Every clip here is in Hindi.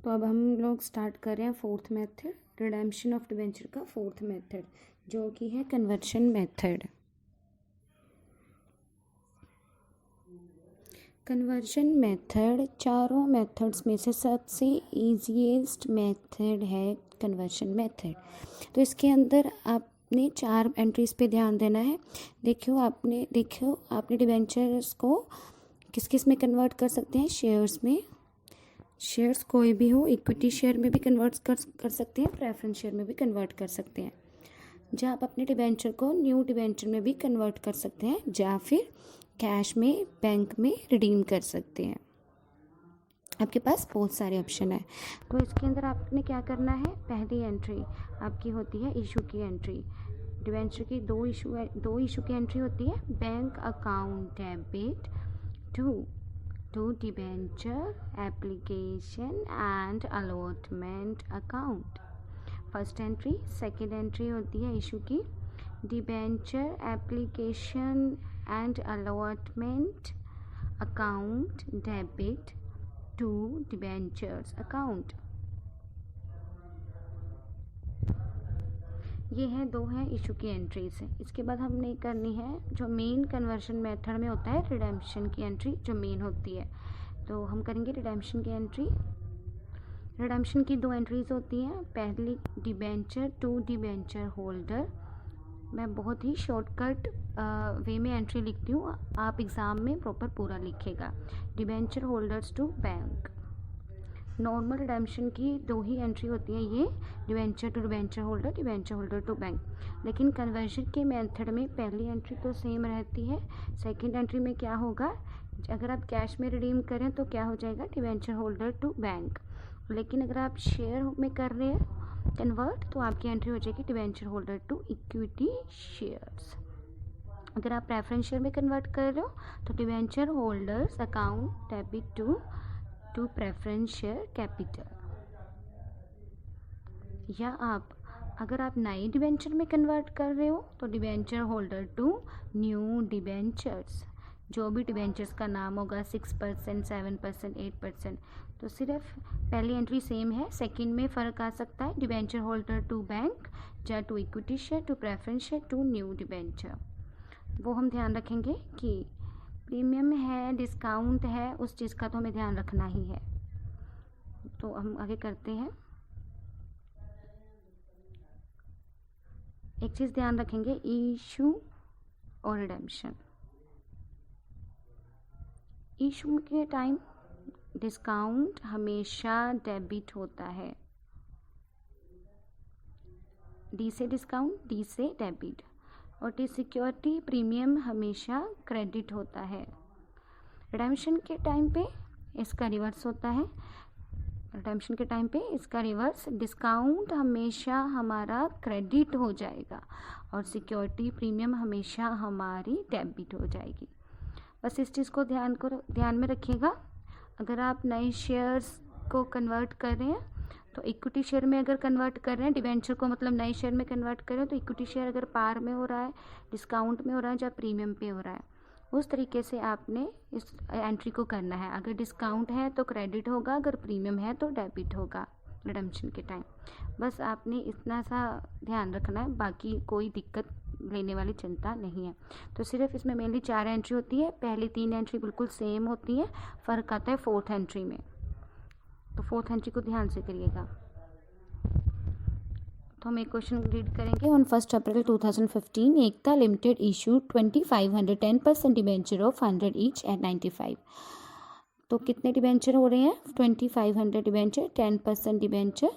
तो अब हम लोग स्टार्ट कर रहे हैं fourth method, redemption of debenture का फोर्थ मेथड, जो कि है कन्वर्शन मेथड। कन्वर्शन मेथड चारों मेथड्स में से सबसे ईजीएस्ट मेथड है कन्वर्शन मेथड। तो इसके अंदर आपने 4 एंट्रीज पे ध्यान देना है। देखियो आपने डिबेंचर्स को किस किस में कन्वर्ट कर सकते हैं। शेयर्स में, शेयर्स कोई भी हो, इक्विटी शेयर में भी कन्वर्ट कर सकते हैं, प्रेफरेंस शेयर में भी कन्वर्ट कर सकते हैं। जहाँ आप अपने डिबेंचर को न्यू डिबेंचर में भी कन्वर्ट कर सकते हैं, या फिर कैश में, बैंक में रिडीम कर सकते हैं। आपके पास बहुत सारे ऑप्शन है। तो इसके अंदर आपने क्या करना है, पहली एंट्री आपकी होती है इशू की एंट्री। डिबेंचर की दो इशू की एंट्री होती है। Bank account debit to debenture application and allotment account, first entry. Second entry होती है इशू की, debenture application and allotment account debit to debentures account. ये हैं दो हैं इशू की एंट्रीज है। इसके बाद हमने करनी है जो मेन कन्वर्शन मेथड में होता है, रिडेम्पशन की एंट्री जो मेन होती है। तो हम करेंगे रिडेम्पशन की एंट्री। रिडेम्पशन की 2 एंट्रीज होती हैं। पहली डिबेंचर टू डिबेंचर होल्डर। मैं बहुत ही शॉर्टकट वे में एंट्री लिखती हूँ, आप एग्ज़ाम में प्रॉपर पूरा लिखेगा। Debenture holders to bank. Normal redemption की 2 ही एंट्री होती हैं, ये debenture to debenture holder, debenture holder to bank. लेकिन कन्वर्शन के मेथड में पहली एंट्री तो सेम रहती है। सेकंड एंट्री में क्या होगा, अगर आप कैश में रिडीम करें तो क्या हो जाएगा, डिबेंचर होल्डर टू बैंक। लेकिन अगर आप शेयर में कर रहे हैं कन्वर्ट, तो आपकी एंट्री हो जाएगी debenture holder to equity shares. अगर आप प्रेफरेंस शेयर में कन्वर्ट कर रहे हो तो debenture holders account debit to preference share capital. या अगर आप नए डिबेंचर में कन्वर्ट कर रहे हो तो debenture holder to new debentures. जो भी डिबेंचर्स का नाम होगा, 6%, 7%, 8%, तो सिर्फ पहली एंट्री सेम है, सेकंड में फ़र्क आ सकता है। डिबेंचर होल्डर टू बैंक, या to equity share, to preference share, to new debenture. वो हम ध्यान रखेंगे कि प्रीमियम है, डिस्काउंट है, उस चीज़ का तो हमें ध्यान रखना ही है। तो हम आगे करते हैं। एक चीज़ ध्यान रखेंगे, इशू और रिडेम्पशन। इशू के टाइम डिस्काउंट हमेशा डेबिट होता है, डी से डिस्काउंट, डी से डेबिट। और टी सिक्योरिटी प्रीमियम हमेशा क्रेडिट होता है। रिडेम्पशन के टाइम पे इसका रिवर्स होता है। रिडेम्पशन के टाइम पे इसका रिवर्स, डिस्काउंट हमेशा हमारा क्रेडिट हो जाएगा और सिक्योरिटी प्रीमियम हमेशा हमारी डेबिट हो जाएगी। बस इस चीज़ को ध्यान में रखिएगा। अगर आप नए शेयर्स को कन्वर्ट कर रहे हैं तो इक्विटी शेयर में अगर कन्वर्ट कर रहे हैं, डिबेंचर को मतलब नए शेयर में कन्वर्ट कर रहे हैं, तो इक्विटी शेयर अगर पार में हो रहा है, डिस्काउंट में हो रहा है, या प्रीमियम पे हो रहा है, उस तरीके से आपने इस एंट्री को करना है। अगर डिस्काउंट है तो क्रेडिट होगा, अगर प्रीमियम है तो डेबिट होगा रिडेम्पशन के टाइम। बस आपने इतना सा ध्यान रखना है, बाकी कोई दिक्कत लेने वाली चिंता नहीं है। तो सिर्फ इसमें मेनली 4 एंट्री होती है। पहली 3 एंट्री बिल्कुल सेम होती है, फ़र्क आता है फोर्थ एंट्री में। तो फोर्थ एंट्री को ध्यान से करिएगा। तो हम एक क्वेश्चन रीड करेंगे। On 1 April 2015 Ekta limited issue 2500 10% debenture of 100 each eight 95। तो कितने डिबेंचर हो रहे हैं, 2500 डिबेंचर, 10% डिबेंचर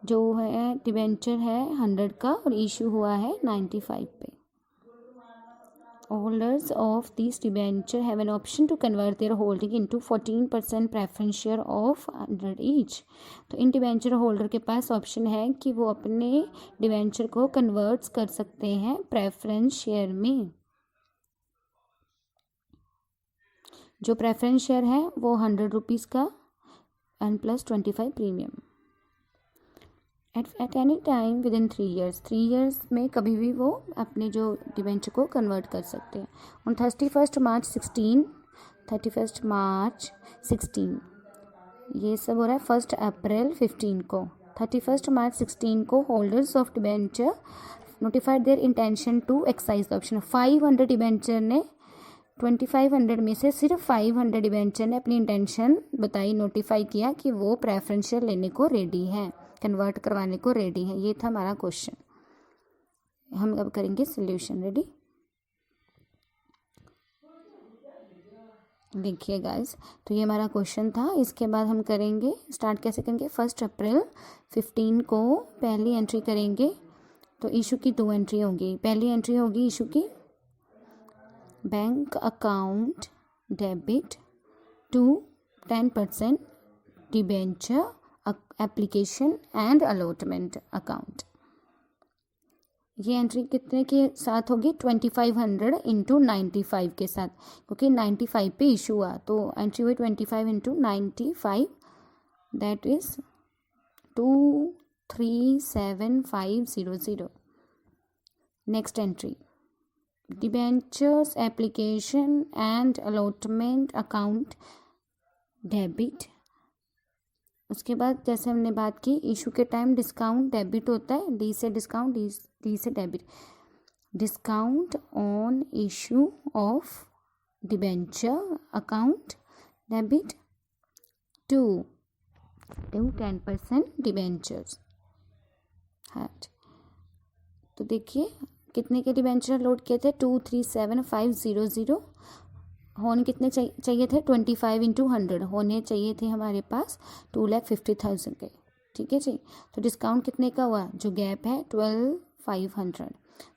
जो है, डिबेंचर है 100 का और इशू हुआ है 95 पे। Holders of these debenture have an option to convert their holding into 14% preference share of 100 each। तो इन डिबेंचर होल्डर के पास ऑप्शन है कि वो अपने डिबेंचर को कन्वर्ट कर सकते हैं प्रेफरेंस शेयर में। जो प्रेफरेंस शेयर है वो 100 रुपीज़ का and plus 25 premium at any time with in 3 years. 3 years में कभी भी वो अपने जो डिबेंचर को कन्वर्ट कर सकते हैं। ऑन 31 मार्च 16 ये सब हो रहा है 1 अप्रैल 15 को। 31 मार्च 16 को holders of debenture notified their intention to exercise the option. 500 debenture ने 2500 में से सिर्फ 500 डिबेंचर ने अपनी इंटेंशन बताई, नोटिफाई किया कि वो प्रेफरेंशियल लेने को रेडी हैं, कन्वर्ट करवाने को रेडी हैं। ये था हमारा क्वेश्चन। हम अब करेंगे सोल्यूशन। रेडी? देखिए गाइस, तो ये हमारा क्वेश्चन था। इसके बाद हम करेंगे, स्टार्ट कैसे करेंगे, 1 अप्रैल 15 को पहली एंट्री करेंगे। तो इशू की 2 एंट्री होंगी। पहली एंट्री होगी इशू की, bank account debit to 10% debenture application and allotment account. ये एंट्री कितने के साथ होगी, 2500 इंटू 95 के साथ, क्योंकि 95 पे इशू हुआ, तो एंट्री हुई 25 into 95, that is 237500। Next entry, debentures application and allotment account debit. उसके बाद जैसे हमने बात की, इशू के टाइम डिस्काउंट डेबिट होता है, डी से डिस्काउंट, डी से debit. Discount on issue of debenture account debit to 10% debentures. हाँ, तो देखिए कितने के डिबेंचर लोड किए थे, 237500। होने कितने चाहिए थे, 25 इंटू 100 होने चाहिए थे हमारे पास 2,50,000 के। ठीक है जी। तो डिस्काउंट कितने का हुआ, जो गैप है 12,500।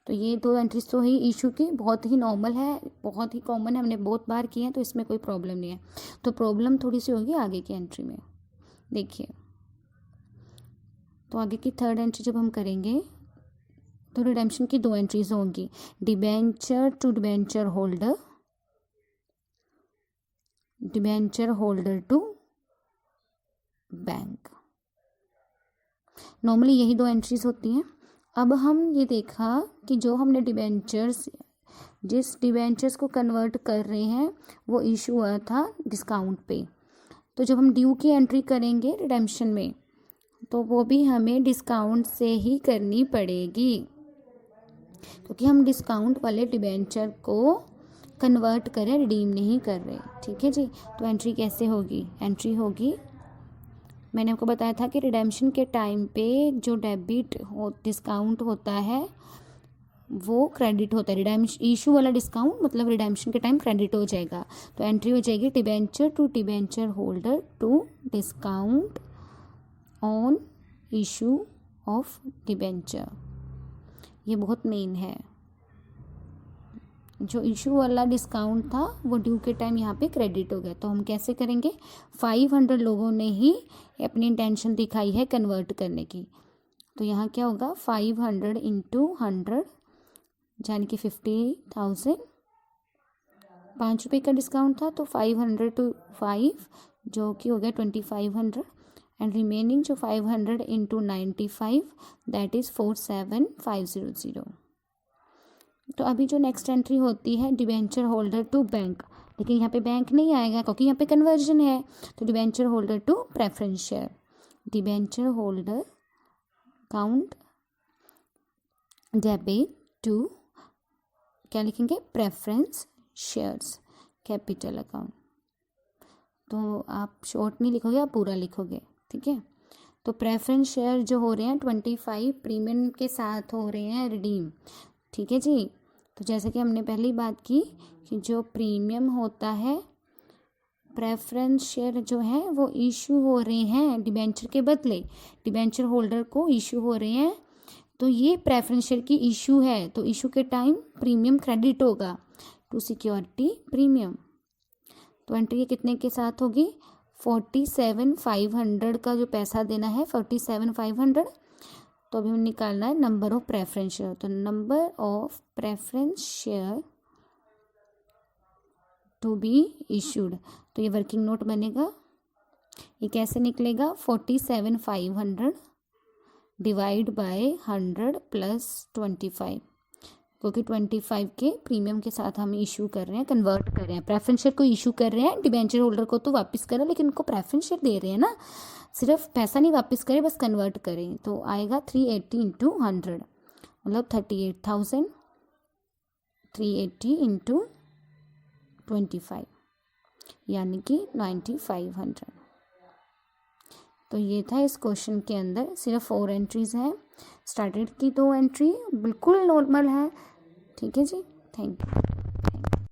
तो ये 2 एंट्रीज तो ही इशू की, बहुत ही नॉर्मल है, बहुत ही कॉमन है, हमने बहुत बार किए हैं, तो इसमें कोई प्रॉब्लम नहीं है। तो प्रॉब्लम थोड़ी सी होगी आगे की एंट्री में। देखिए, तो आगे की 3rd एंट्री जब हम करेंगे तो रिडेम्पशन की 2 एंट्रीज होंगी, debenture to debenture holder, debenture holder to bank. Normally यही 2 एंट्रीज होती हैं। अब हम ये देखा कि जो हमने डिबेंचर्स, जिस डिबेंचर्स को कन्वर्ट कर रहे हैं वो इशू हुआ था डिस्काउंट पे, तो जब हम ड्यू की एंट्री करेंगे रिडेम्पशन में, तो वो भी हमें डिस्काउंट से ही करनी पड़ेगी, क्योंकि हम डिस्काउंट वाले डिबेंचर को कन्वर्ट करें, रिडीम नहीं कर रहे। ठीक है जी। तो एंट्री कैसे होगी, एंट्री होगी, मैंने आपको बताया था कि रिडेम्पशन के टाइम पे जो डेबिट डिस्काउंट होता है वो क्रेडिट होता है। रिडेम्पशन इशू वाला डिस्काउंट मतलब रिडेम्पशन के टाइम क्रेडिट हो जाएगा। तो एंट्री हो जाएगी debenture to debenture holder to discount on issue of debenture. ये बहुत मेन है। जो इशू वाला डिस्काउंट था वो ड्यू के टाइम यहाँ पे क्रेडिट हो गया। तो हम कैसे करेंगे, 500 लोगों ने ही अपनी इंटेंशन दिखाई है कन्वर्ट करने की। तो यहाँ क्या होगा, 500 इंटू 100 यानी कि 50,000। 5 रुपये का डिस्काउंट था, तो 500 टू 5 जो कि हो गया 2500, एंड रिमेनिंग जो 500 इंटू 95 दैट इज़ 47,500। तो अभी जो नेक्स्ट एंट्री होती है डिबेंचर होल्डर टू बैंक, लेकिन यहाँ पे बैंक नहीं आएगा क्योंकि यहाँ पे कन्वर्जन है। तो debenture holder to preference share, debenture holder account debit to, क्या लिखेंगे, प्रेफरेंस शेयर्स कैपिटल अकाउंट। तो आप शॉर्ट नहीं लिखोगे, आप पूरा लिखोगे। ठीक है। तो प्रेफरेंस शेयर जो हो रहे हैं 25 प्रीमियम के साथ हो रहे हैं रिडीम। ठीक है जी। तो जैसे कि हमने पहली बात की कि जो प्रीमियम होता है, प्रेफरेंस शेयर जो है वो इशू हो रहे हैं डिबेंचर के बदले, डिबेंचर होल्डर को इशू हो रहे हैं। तो ये प्रेफरेंस शेयर की इशू है, तो इशू के टाइम प्रीमियम क्रेडिट होगा टू सिक्योरिटी प्रीमियम। तो एंट्री कितने के साथ होगी, 47,500 का जो पैसा देना है 47,500। तो अभी हमें निकालना है नंबर ऑफ प्रेफरेंस शेयर। तो number of preference share to be issued, तो ये वर्किंग नोट बनेगा। ये कैसे निकलेगा, 47,500 डिवाइड बाय 100 प्लस 25, क्योंकि 25 के प्रीमियम के साथ हम इशू कर रहे हैं, कन्वर्ट कर रहे हैं। प्रेफरेंस शेयर को इशू कर रहे हैं, डिबेंचर होल्डर को तो वापस करें, लेकिन उनको प्रेफरेंस शेयर दे रहे हैं ना, सिर्फ पैसा नहीं वापस करें, बस कन्वर्ट करें। तो आएगा 380 इंटू 100, मतलब 38,000, 380 इंटू 25 यानी कि 9500। तो ये था इस क्वेश्चन के अंदर। सिर्फ 4 एंट्रीज हैं, स्टार्टेड की 2 एंट्री बिल्कुल नॉर्मल है। ठीक है जी, थैंक यू।